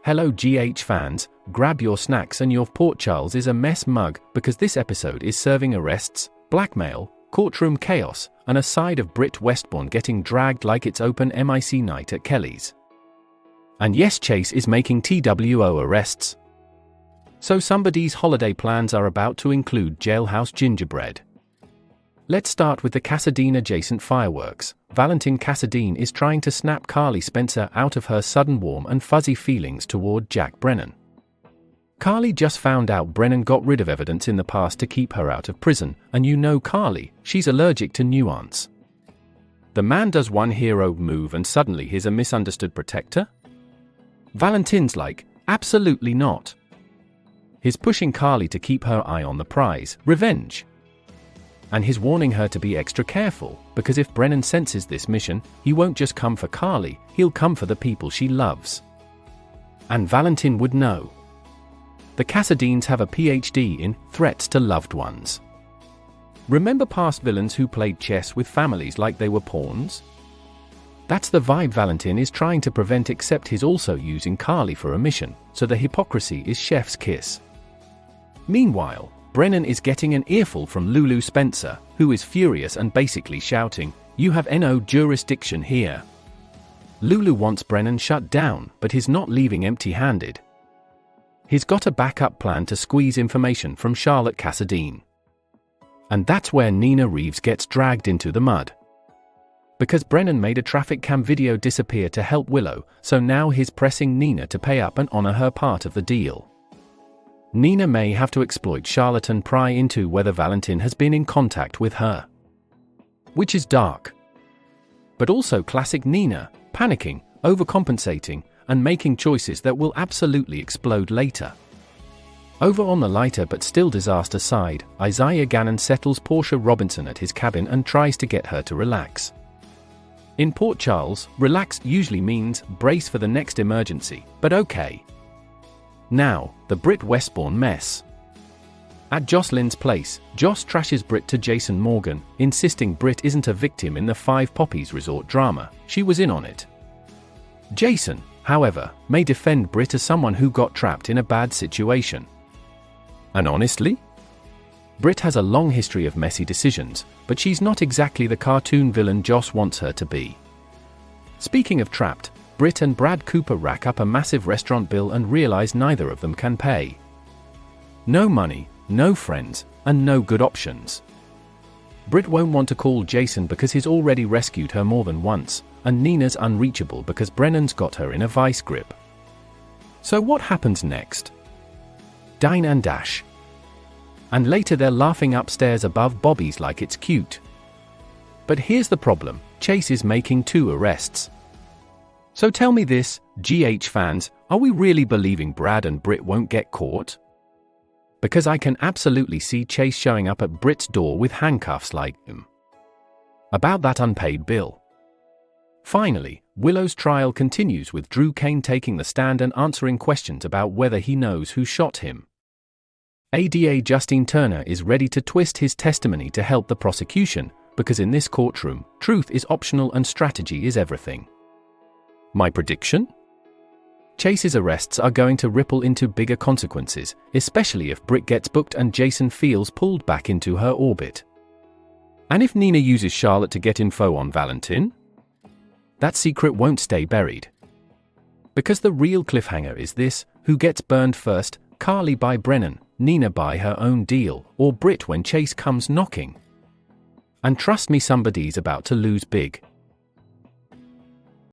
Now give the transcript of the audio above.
Hello GH fans, grab your snacks and your Port Charles is a mess mug because this episode is serving arrests, blackmail, courtroom chaos, and a side of Brit Westbourne getting dragged like it's open MIC night at Kelly's. And yes, Chase is making TWO arrests. So somebody's holiday plans are about to include jailhouse gingerbread. Let's start with the Cassadine-adjacent fireworks. Valentin Cassadine is trying to snap Carly Spencer out of her sudden warm and fuzzy feelings toward Jack Brennan. Carly just found out Brennan got rid of evidence in the past to keep her out of prison, and you know Carly, she's allergic to nuance. The man does one hero move and suddenly he's a misunderstood protector? Valentin's like, absolutely not. He's pushing Carly to keep her eye on the prize, revenge. And he's warning her to be extra careful, because if Brennan senses this mission, he won't just come for Carly, he'll come for the people she loves. And Valentin would know. The Cassadines have a PhD in threats to loved ones. Remember past villains who played chess with families like they were pawns? That's the vibe Valentin is trying to prevent, except he's also using Carly for a mission, so the hypocrisy is chef's kiss. Meanwhile, Brennan is getting an earful from Lulu Spencer, who is furious and basically shouting, "You have no jurisdiction here." Lulu wants Brennan shut down, but he's not leaving empty-handed. He's got a backup plan to squeeze information from Charlotte Cassadine. And that's where Nina Reeves gets dragged into the mud. Because Brennan made a traffic cam video disappear to help Willow, so now he's pressing Nina to pay up and honor her part of the deal. Nina may have to exploit Charlotte and pry into whether Valentin has been in contact with her. Which is dark. But also classic Nina, panicking, overcompensating, and making choices that will absolutely explode later. Over on the lighter but still disaster side, Isaiah Gannon settles Portia Robinson at his cabin and tries to get her to relax. In Port Charles, relax usually means brace for the next emergency, but okay. Now, the Brit Westbourne mess. At Jocelyn's place, Joss trashes Brit to Jason Morgan, insisting Brit isn't a victim in the Five Poppies resort drama, she was in on it. Jason, however, may defend Brit as someone who got trapped in a bad situation. And honestly? Brit has a long history of messy decisions, but she's not exactly the cartoon villain Joss wants her to be. Speaking of trapped, Brit and Brad Cooper rack up a massive restaurant bill and realize neither of them can pay. No money, no friends, and no good options. Brit won't want to call Jason because he's already rescued her more than once, and Nina's unreachable because Brennan's got her in a vice grip. So what happens next? Dine and dash. And later they're laughing upstairs above Bobby's like it's cute. But here's the problem, Chase is making 2 arrests. So tell me this, GH fans, are we really believing Brad and Brit won't get caught? Because I can absolutely see Chase showing up at Brit's door with handcuffs like him. About that unpaid bill. Finally, Willow's trial continues with Drew Kane taking the stand and answering questions about whether he knows who shot him. ADA Justine Turner is ready to twist his testimony to help the prosecution, because in this courtroom, truth is optional and strategy is everything. My prediction? Chase's arrests are going to ripple into bigger consequences, especially if Brit gets booked and Jason feels pulled back into her orbit. And if Nina uses Charlotte to get info on Valentin? That secret won't stay buried. Because the real cliffhanger is this, who gets burned first, Carly by Brennan, Nina by her own deal, or Brit when Chase comes knocking? And trust me, somebody's about to lose big.